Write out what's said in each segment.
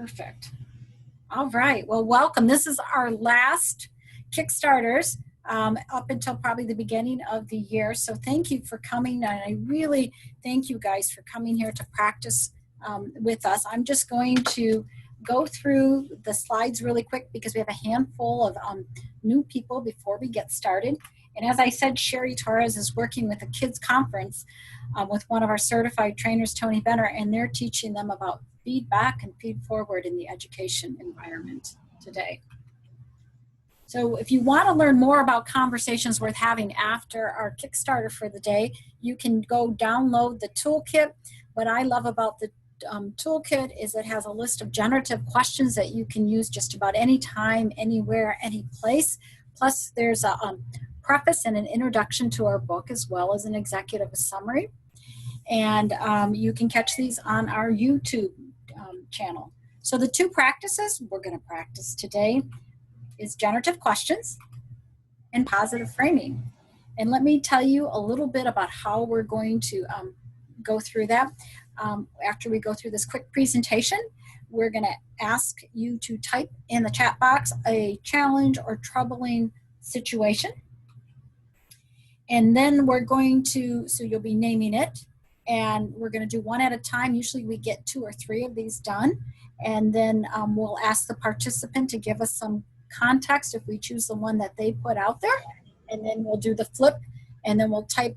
Perfect. All right. Well, welcome. This is our last Kickstarters up until probably the beginning of the year. So thank you for coming. And I really thank you guys for coming here to practice with us. I'm just going to go through the slides really quick because we have a handful of new people before we get started. And as I said, Sherry Torres is working with a kids conference with one of our certified trainers, Tony Benner, and they're teaching them about feedback and feed forward in the education environment today. So if you want to learn more about conversations worth having after our Kickstarter for the day, you can go download the toolkit. What I love about the toolkit is it has a list of generative questions that you can use just about any time, anywhere, any place. Plus there's a preface and an introduction to our book as well as an executive summary. And you can catch these on our YouTube channel. So the two practices we're going to practice today is generative questions and positive framing. And let me tell you a little bit about how we're going to go through that. After we go through this quick presentation, we're going to ask you to type in the chat box a challenge or troubling situation. And then we're going to, so you'll be naming it, and we're going to do one at a time. Usually we get 2 or 3 of these done. And then we'll ask the participant to give us some context if we choose the one that they put out there. And then we'll do the flip, and then we'll type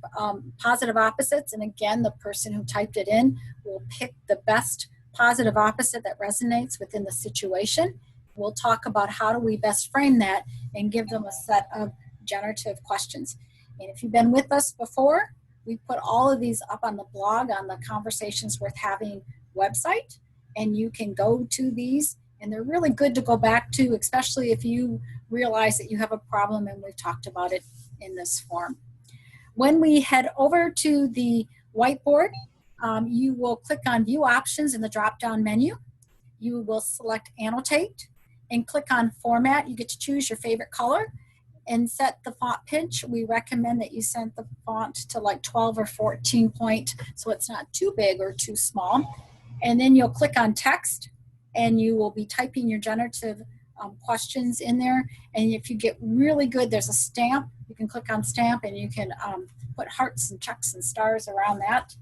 positive opposites. And again, the person who typed it in will pick the best positive opposite that resonates within the situation. We'll talk about how do we best frame that and give them a set of generative questions. And if you've been with us before, we put all of these up on the blog on the Conversations Worth Having website, and you can go to these, and they're really good to go back to, especially if you realize that you have a problem and we've talked about it in this form. When we head over to the whiteboard, you will click on View Options in the drop-down menu. You will select Annotate and click on Format. You get to choose your favorite color and set the font pitch. We recommend that you set the font to like 12 or 14 point so it's not too big or too small. And then you'll click on Text and you will be typing your generative questions in there. And if you get really good, there's a stamp. You can click on Stamp and you can put hearts and checks and stars around that.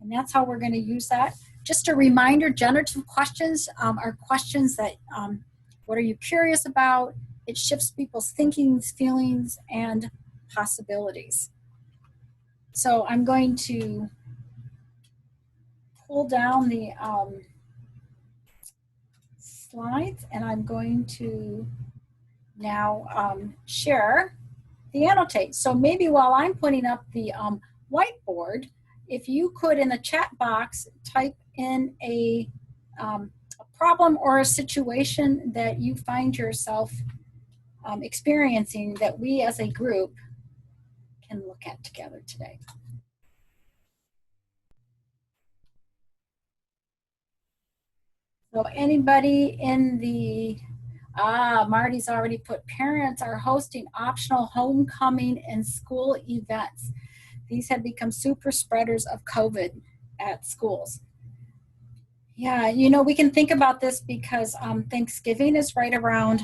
And that's how we're going to use that. Just a reminder, generative questions are questions that, what are you curious about? It shifts people's thinkings, feelings, and possibilities. So I'm going to pull down the slides, and I'm going to now share the Annotate. So maybe while I'm putting up the whiteboard, if you could in the chat box type in a problem or a situation that you find yourself experiencing that we as a group can look at together today. So anybody in the, Marty's already put, parents are hosting optional homecoming and school events. These have become super spreaders of COVID at schools. Yeah, you know, we can think about this because Thanksgiving is right around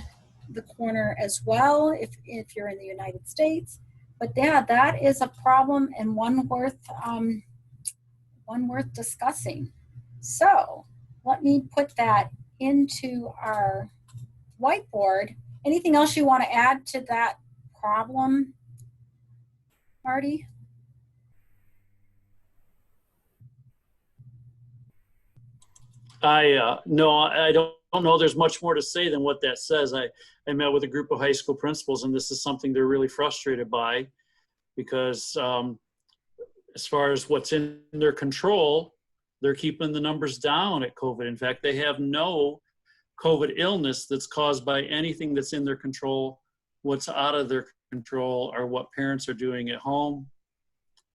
the corner as well if you're in the United States. But yeah, that is a problem and one worth discussing. So let me put that into our whiteboard. Anything else you want to add to that problem, Marty? No, I don't know there's much more to say than what that says. I met with a group of high school principals, and this is something they're really frustrated by because as far as what's in their control, they're keeping the numbers down at COVID. In fact, they have no COVID illness that's caused by anything that's in their control. What's out of their control are what parents are doing at home,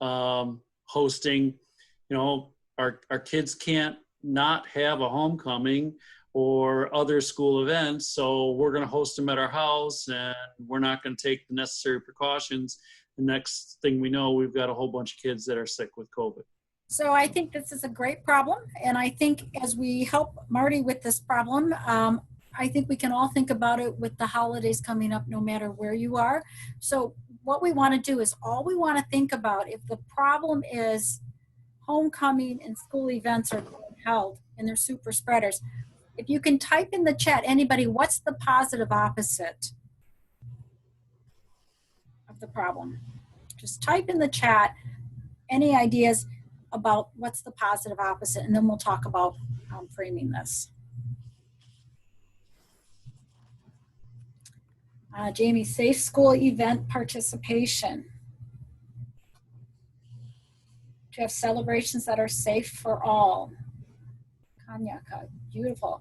hosting. You know, our kids can't not have a homecoming or other school events, so we're going to host them at our house and we're not going to take the necessary precautions. The next thing we know, we've got a whole bunch of kids that are sick with COVID. So I think this is a great problem. And I think as we help Marty with this problem, I think we can all think about it with the holidays coming up, no matter where you are. So what we want to do is all we want to think about, if the problem is homecoming and school events are being held and they're super spreaders, if you can type in the chat, anybody, what's the positive opposite of the problem? Just type in the chat any ideas about what's the positive opposite, and then we'll talk about framing this. Jamie, safe school event participation. To have celebrations that are safe for all. Kanyaka, beautiful.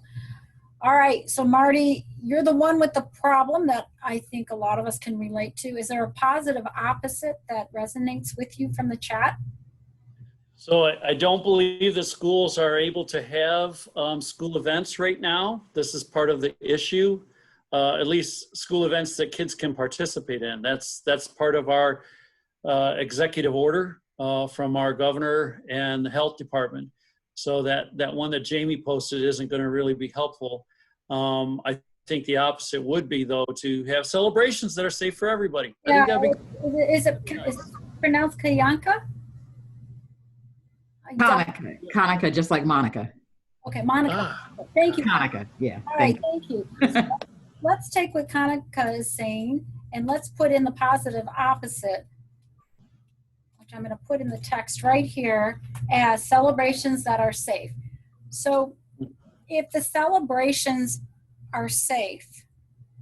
All right, so Marty, you're the one with the problem that I think a lot of us can relate to. Is there a positive opposite that resonates with you from the chat? So I don't believe the schools are able to have school events right now. This is part of the issue. At least school events that kids can participate in. That's part of our executive order from our governor and the health department. So that one that Jamie posted isn't going to really be helpful. I think the opposite would be, though, to have celebrations that are safe for everybody. Yeah, I think that'd be is it pronounced Kayanka? Hanukkah, just like Monica. Okay, Monica. Thank you. Hanukkah, yeah. All right, thank you. So let's take what Kanika is saying and let's put in the positive opposite, which I'm going to put in the text right here as celebrations that are safe. So if the celebrations are safe,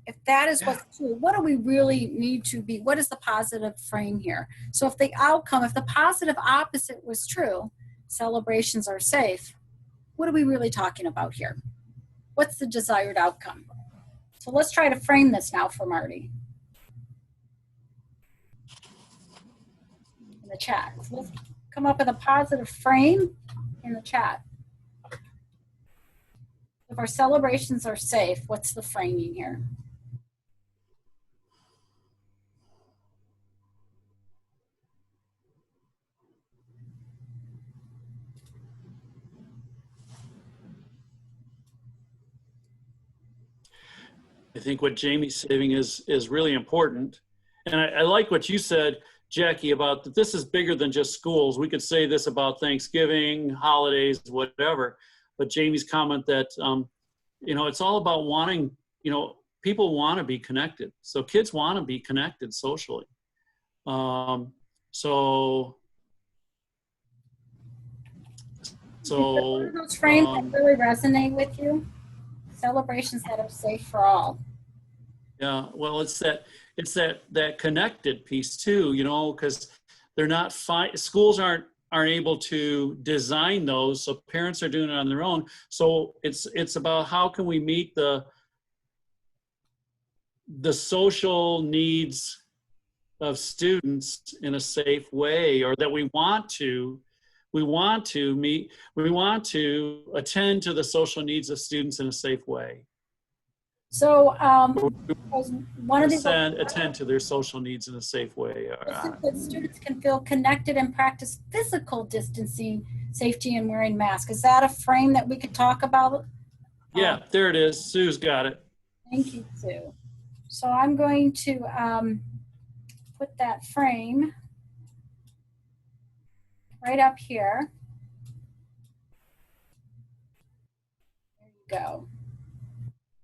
if that is what's true, what do we really need to be? What is the positive frame here? So if the outcome, if the positive opposite was true, celebrations are safe, what are we really talking about here? What's the desired outcome? So let's try to frame this now for Marty in the chat. So let's come up with a positive frame in the chat. If our celebrations are safe, what's the framing here? I think what Jamie's saying is really important. And I like what you said, Jackie, about that this is bigger than just schools. We could say this about Thanksgiving, holidays, whatever. But Jamie's comment that, it's all about wanting, people want to be connected. So kids want to be connected socially. So those frames that really resonate with you? Celebrations that are safe for all. Yeah, well, it's that connected piece too, because they're not schools aren't able to design those, so parents are doing it on their own. So it's about how can we meet the social needs of students in a safe way, or that we want to attend to the social needs of students in a safe way. So one of these attend to their social needs in a safe way. That students can feel connected and practice physical distancing, safety, and wearing masks. Is that a frame that we could talk about? Yeah, there it is. Sue's got it. Thank you, Sue. So I'm going to put that frame right up here. There you go.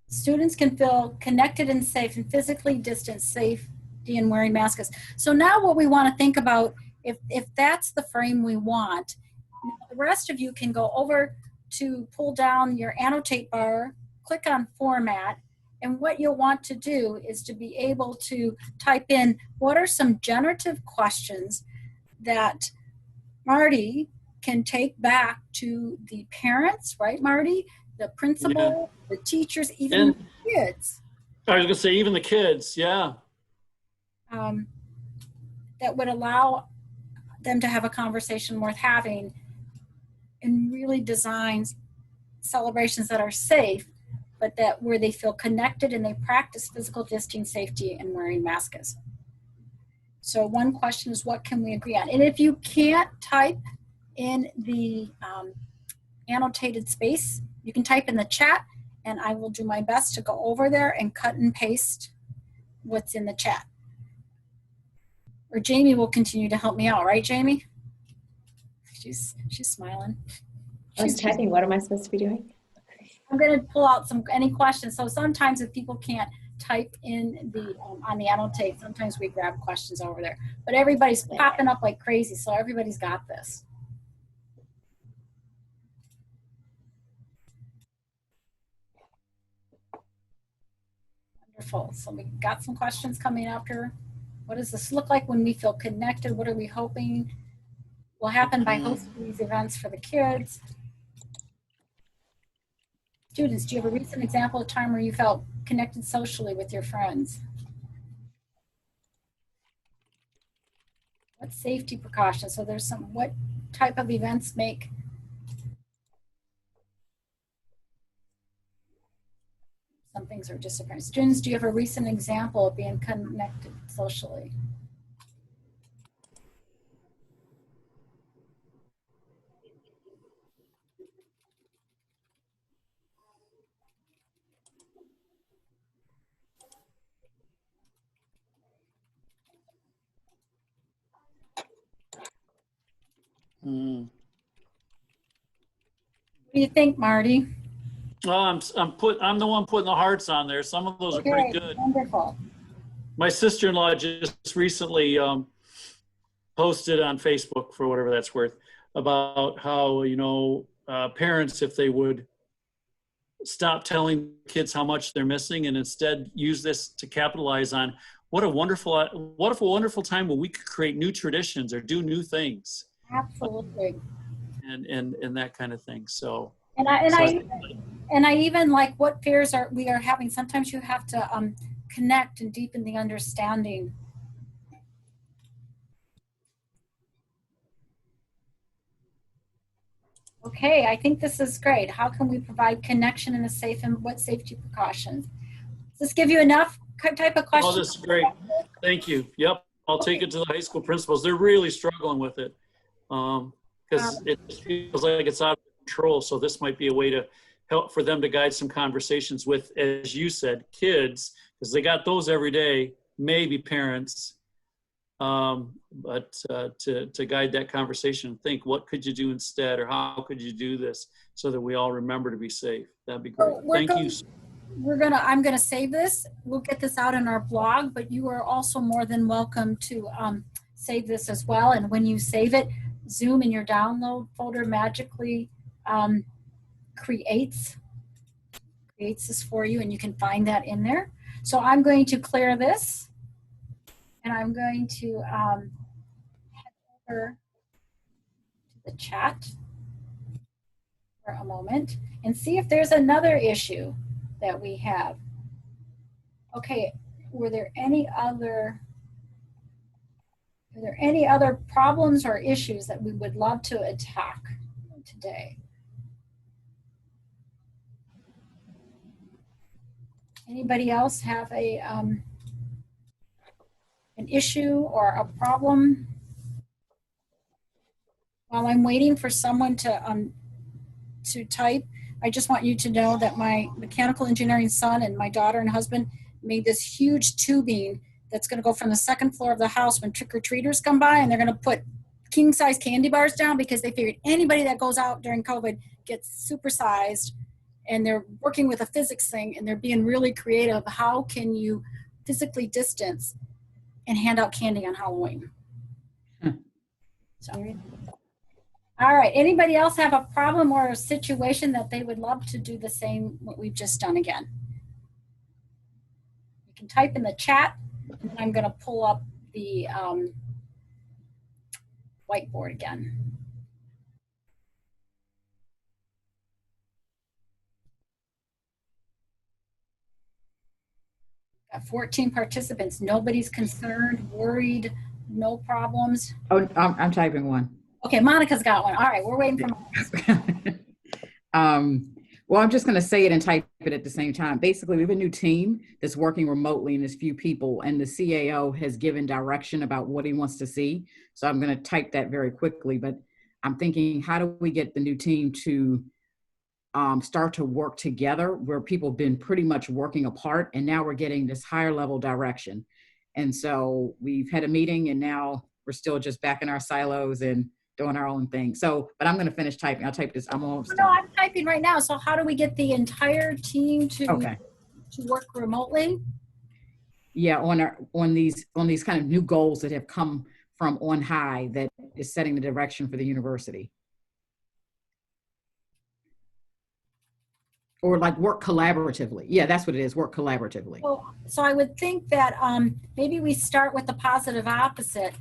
Students can feel connected and safe and physically distanced, safety, and wearing masks. So now what we want to think about, if that's the frame we want, the rest of you can go over to pull down your annotate bar, click on format, and what you'll want to do is to be able to type in what are some generative questions that Marty can take back to the parents, right, Marty? The principal, the teachers, even the kids. I was going to say even the kids, yeah. That would allow them to have a conversation worth having and really design celebrations that are safe, but that where they feel connected and they practice physical distancing, safety, and wearing masks. So one question is, what can we agree on? And if you can't type in the annotated space. You can type in the chat, and I will do my best to go over there and cut and paste what's in the chat. Or Jamie will continue to help me out, right, Jamie? She's smiling. I was typing. What am I supposed to be doing? I'm going to pull out any questions. So sometimes if people can't type in the on the annotate, sometimes we grab questions over there. But everybody's popping up like crazy, so everybody's got this. Wonderful. So we got some questions coming after. What does this look like when we feel connected? What are we hoping will happen by hosting these events for the kids? Students, do you have a recent example of time where you felt connected socially with your friends? What safety precautions? So there's some, what type of events make some things are disappearing? Students, do you have a recent example of being connected socially? Mm. What do you think, Marty? Oh, I'm the one putting the hearts on there. Some of those are pretty good. Wonderful. My sister-in-law just recently posted on Facebook, for whatever that's worth, about how, parents, if they would stop telling kids how much they're missing and instead use this to capitalize on what a wonderful time when we could create new traditions or do new things. Absolutely. And that kind of thing. So. And I even like what fears we are having. Sometimes you have to connect and deepen the understanding. Okay, I think this is great. How can we provide connection in a safe, and what safety precautions? Does this give you enough type of questions? Oh, this is great. Thank you. Yep. I'll take it to the high school principals. They're really struggling with it because it feels like it's out of control. So this might be a way to help for them to guide some conversations with, as you said, kids, because they got those every day, maybe parents, but to guide that conversation and think, what could you do instead, or how could you do this so that we all remember to be safe? That'd be great. Thank you. I'm gonna save this. We'll get this out on our blog, but you are also more than welcome to save this as well. And when you save it, Zoom in your download folder magically creates this for you, and you can find that in there. So I'm going to clear this, and I'm going to head over to the chat for a moment and see if there's another issue that we have. Okay, are there any other problems or issues that we would love to attack today? Anybody else have an issue or a problem? While I'm waiting for someone to type, I just want you to know that my mechanical engineering son and my daughter and husband made this huge tubing that's going to go from the second floor of the house when trick-or-treaters come by, and they're going to put king-size candy bars down because they figured anybody that goes out during COVID gets supersized. And they're working with a physics thing, and they're being really creative. How can you physically distance and hand out candy on Halloween? So, all right, anybody else have a problem or a situation that they would love to do the same, what we've just done again? You can type in the chat, and then I'm gonna pull up the whiteboard again. Got 14 participants. Nobody's concerned, worried, no problems. Oh, I'm typing one. Okay, Monica's got one. All right, we're waiting for Monica. Well, I'm just going to say it and type it at the same time. Basically, we have a new team that's working remotely, and there's few people, and the CAO has given direction about what he wants to see. So I'm going to type that very quickly. But I'm thinking, how do we get the new team to start to work together where people have been pretty much working apart, and now we're getting this higher level direction. And so we've had a meeting, and now we're still just back in our silos and doing our own thing. So, but I'm going to finish typing. I'll type this. I'm almost No, done. I'm typing right now. So how do we get the entire team Okay. to work remotely? Yeah, on these kind of new goals that have come from on high that is setting the direction for the university. Or like work collaboratively. Yeah, that's what it is, work collaboratively. So I would think that maybe we start with the positive opposite.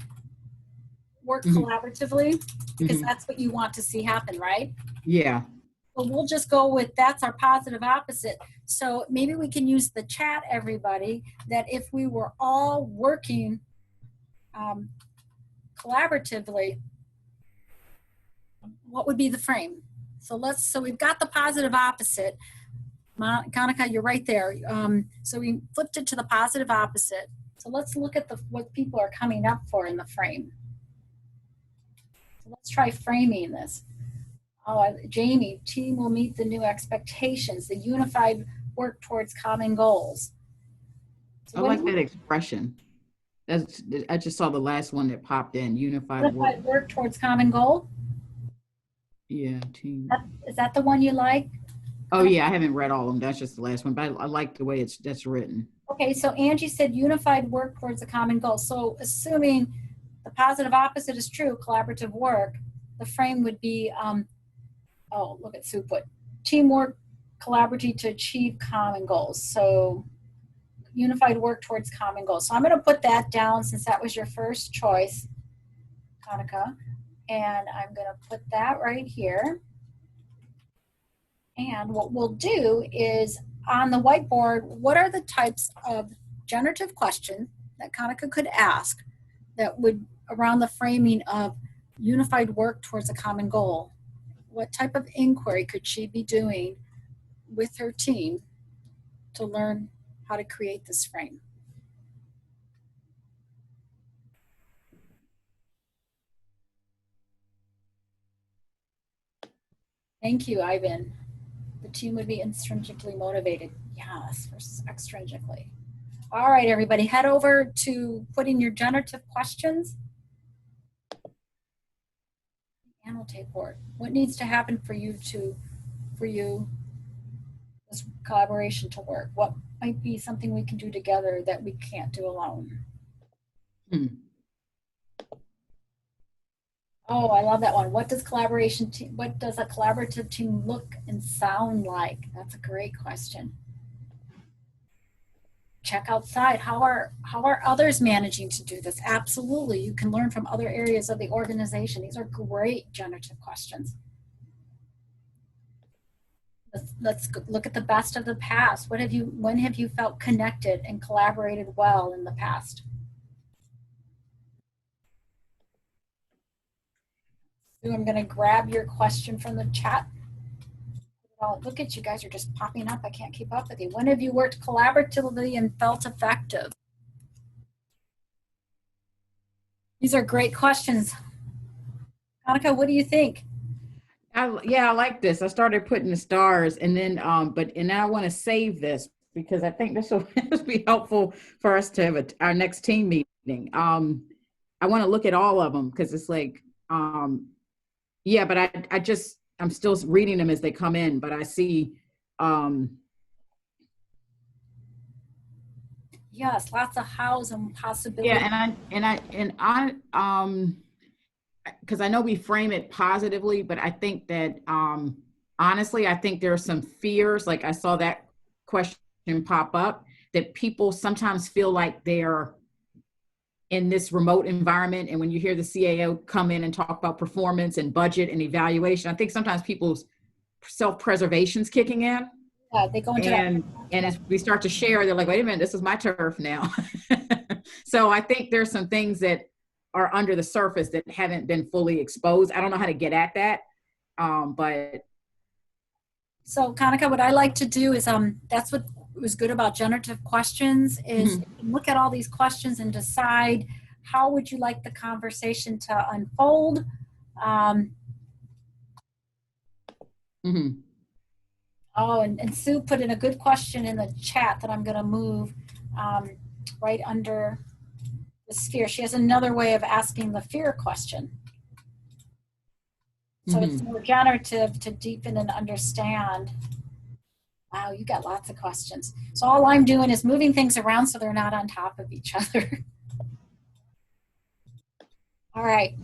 Work collaboratively, because that's what you want to see happen, right? Yeah. So we'll just go with that's our positive opposite. So maybe we can use the chat, everybody, that if we were all working collaboratively, what would be the frame? So we've got the positive opposite. Kanika, you're right there. So we flipped it to the positive opposite. So let's look at what people are coming up for in the frame. So let's try framing this. Oh, Jamie, team will meet the new expectations, the unified work towards common goals. So I like that expression. I just saw the last one that popped in, unified work towards common goal. Yeah, team. Is that the one you like? Oh yeah, I haven't read all of them. That's just the last one, but I like the way that's written. Okay, so Angie said unified work towards a common goal. So assuming the positive opposite is true, collaborative work, the frame would be, oh, look at Sue put, teamwork, collaborative to achieve common goals. So unified work towards common goals. So I'm going to put that down since that was your first choice, Kanika. And I'm going to put that right here. And what we'll do is on the whiteboard, what are the types of generative questions that Kanika could ask that would around the framing of unified work towards a common goal? What type of inquiry could she be doing with her team to learn how to create this frame? Thank you, Ivan. The team would be intrinsically motivated. Yes, versus extrinsically. All right, everybody, head over to put in your generative questions. Annotate board. What needs to happen for you this collaboration to work? What might be something we can do together that we can't do alone? Oh, I love that one. What does a collaborative team look and sound like? That's a great question. Check outside. How are others managing to do this? Absolutely. You can learn from other areas of the organization. These are great generative questions. Let's look at the best of the past. When have you felt connected and collaborated well in the past? So I'm going to grab your question from the chat. Oh, look at you guys are just popping up. I can't keep up with you. When have you worked collaboratively and felt effective? These are great questions. Kanika, what do you think? Yeah, I like this. I started putting the stars, and then and now I want to save this because I think this will be helpful for us to have our next team meeting. I want to look at all of them because it's like yeah, but I'm still reading them as they come in, but I see yes, lots of hows and possibilities. yeah, and I because I know we frame it positively, but I think that honestly, I think there are some fears. Like I saw that question pop up that people sometimes feel like they're in this remote environment. And when you hear the CAO come in and talk about performance and budget and evaluation, I think sometimes people's self-preservation's kicking in. Yeah, they go into and as we start to share, they're like, wait a minute, this is my turf now. So I think there's some things that are under the surface that haven't been fully exposed. I don't know how to get at that, but. So Kanika, what I like to do is, that's what was good about generative questions is look at all these questions and decide how would you like the conversation to unfold. Mm-hmm. Oh, and Sue put in a good question in the chat that I'm going to move right under the sphere. She has another way of asking the fear question. So it's more generative to deepen and understand. Wow, you got lots of questions. So all I'm doing is moving things around so they're not on top of each other. All right.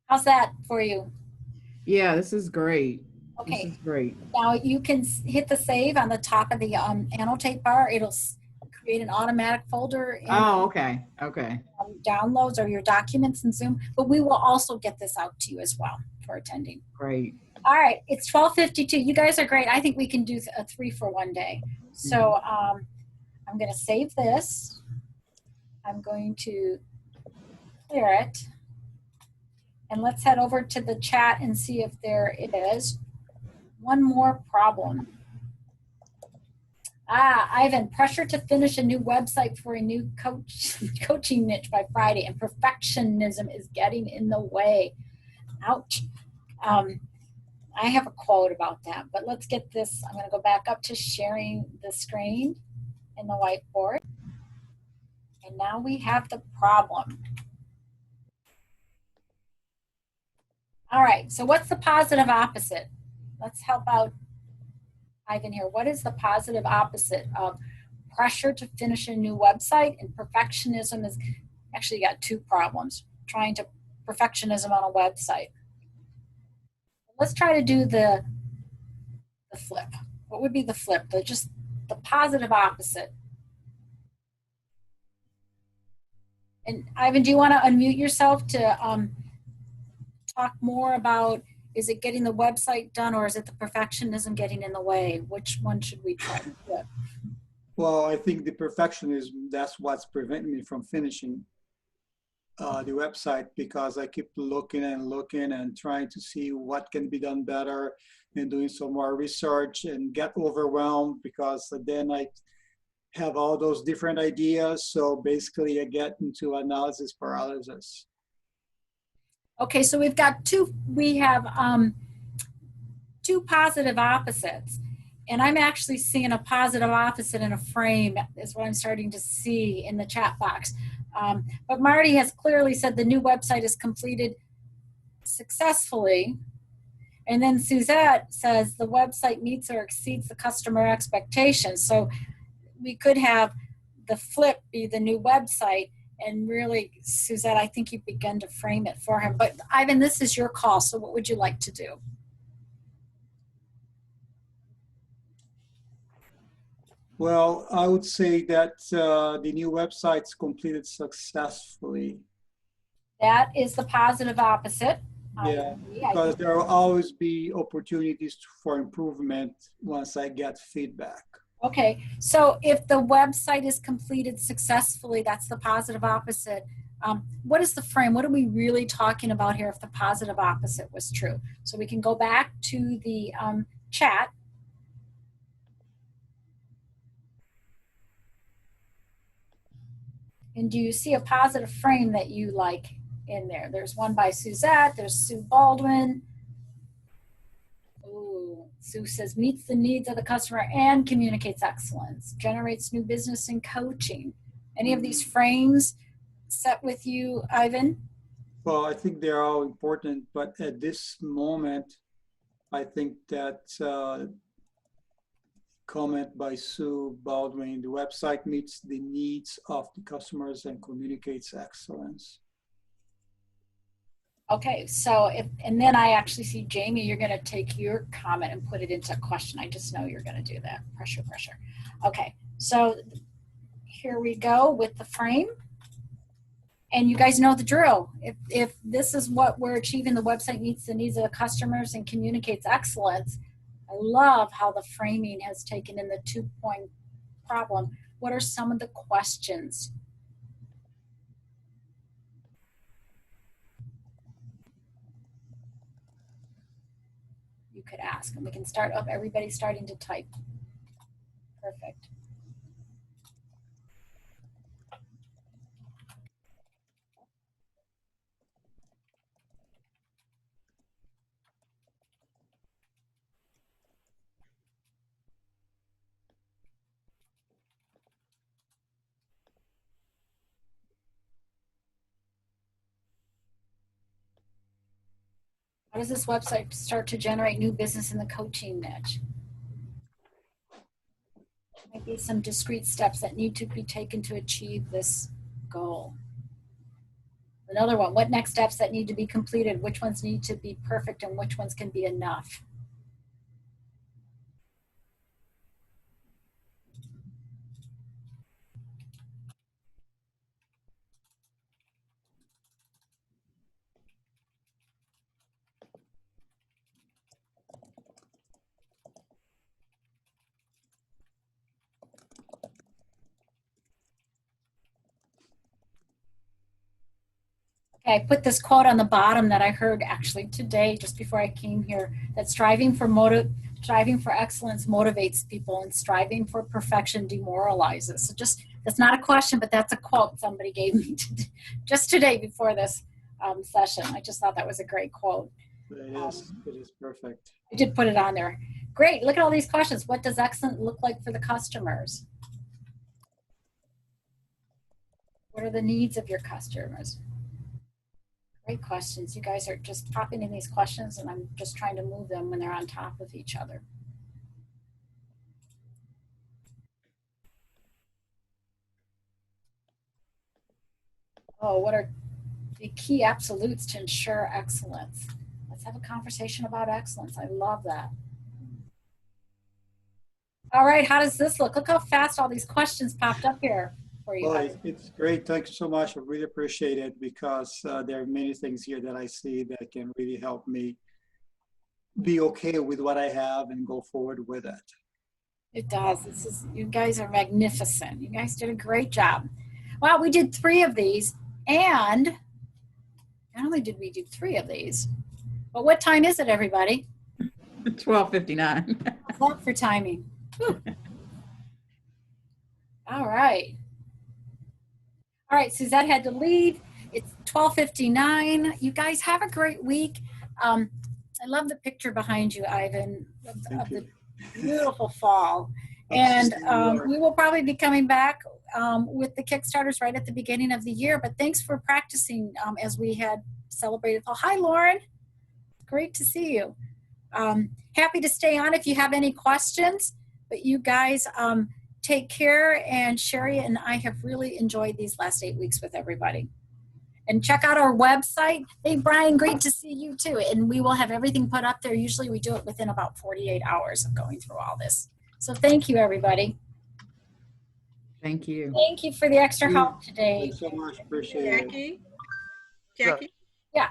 How's that for you? Yeah, this is great. This Okay. is great. Now you can hit the save on the top of the annotate bar. It'll create an automatic folder in Oh, okay. Okay. downloads or your documents in Zoom. But we will also get this out to you as well for attending. Great. All right, it's 12:52. You guys are great. I think we can do a 3 for 1 day. So I'm going to save this. I'm going to clear it. And let's head over to the chat and see if there is one more problem. Ivan, pressure to finish a new website for a new coaching niche by Friday, and perfectionism is getting in the way. Ouch. I have a quote about that, but let's get this. I'm going to go back up to sharing the screen in the whiteboard. And now we have the problem. All right, so what's the positive opposite? Let's help out Ivan here. What is the positive opposite of pressure to finish a new website? And perfectionism is actually got two problems. Trying to perfectionism on a website. Let's try to do the flip. What would be the flip? Just the positive opposite. And Ivan, do you want to unmute yourself to talk more about, is it getting the website done or is it the perfectionism getting in the way? Which one should we try to flip? Well, I think the perfectionism, that's what's preventing me from finishing the website, because I keep looking and trying to see what can be done better and doing some more research and get overwhelmed because then I have all those different ideas. So basically I get into analysis paralysis. Okay, so we have two positive opposites. And I'm actually seeing a positive opposite in a frame is what I'm starting to see in the chat box. But Marty has clearly said the new website is completed successfully. And then Suzette says the website meets or exceeds the customer expectations. So we could have the flip be the new website. And really, Suzette, I think you've begun to frame it for him. But Ivan, this is your call. So what would you like to do? Well, I would say that the new website's completed successfully. That is the positive opposite. Yeah, because there will always be opportunities for improvement once I get feedback. Okay, so if the website is completed successfully, that's the positive opposite. What is the frame? What are we really talking about here if the positive opposite was true? So we can go back to the chat. And do you see a positive frame that you like in there? There's one by Suzette, there's Sue Baldwin. Ooh, Sue says, meets the needs of the customer and communicates excellence, generates new business and coaching. Any of these frames set with you, Ivan? Well, I think they're all important, but at this moment, I think that comment by Sue Baldwin, the website meets the needs of the customers and communicates excellence. Okay, so and then I actually see Jamie, you're going to take your comment and put it into a question. I just know you're going to do that. Pressure. Okay, so here we go with the frame. And you guys know the drill. If this is what we're achieving, the website meets the needs of the customers and communicates excellence. I love how the framing has taken in the 2-point problem. What are some of the questions? You could ask, and we can start up. Everybody's starting to type. Perfect. How does this website start to generate new business in the coaching niche? Might be some discrete steps that need to be taken to achieve this goal. Another one, what next steps that need to be completed? Which ones need to be perfect and which ones can be enough? Okay, I put this quote on the bottom that I heard actually today, just before I came here, that striving for excellence motivates people and striving for perfection demoralizes. So just, that's not a question, but that's a quote somebody gave me just today before this session. I just thought that was a great quote. It is perfect. I did put it on there. Great, look at all these questions. What does excellent look like for the customers? What are the needs of your customers? Great questions. You guys are just popping in these questions and I'm just trying to move them when they're on top of each other. Oh, what are the key absolutes to ensure excellence? Let's have a conversation about excellence. I love that. All right, how does this look? Look how fast all these questions popped up here for you guys. It's great. Thank you so much. I really appreciate it because there are many things here that I see that can really help me be okay with what I have and go forward with it. It does. This is, you guys are magnificent. You guys did a great job. Well, we did 3 of these, and not only did we do 3 of these, but what time is it, everybody? 12:59. How's that for timing? Whew. All right. All right, Suzette had to leave. It's 12:59. You guys have a great week. I love the picture behind you, Ivan, of the beautiful fall. And we will probably be coming back with the Kickstarters right at the beginning of the year. But thanks for practicing as we had celebrated fall. Hi, Lauren. Great to see you. Happy to stay on if you have any questions. But you guys take care. And Sherry and I have really enjoyed these last 8 weeks with everybody. And check out our website. Hey, Brian, great to see you too. And we will have everything put up there. Usually we do it within about 48 hours of going through all this. So thank you, everybody. Thank you. Thank you for the extra help today. Thanks so much. Appreciate it. Jackie? Yeah.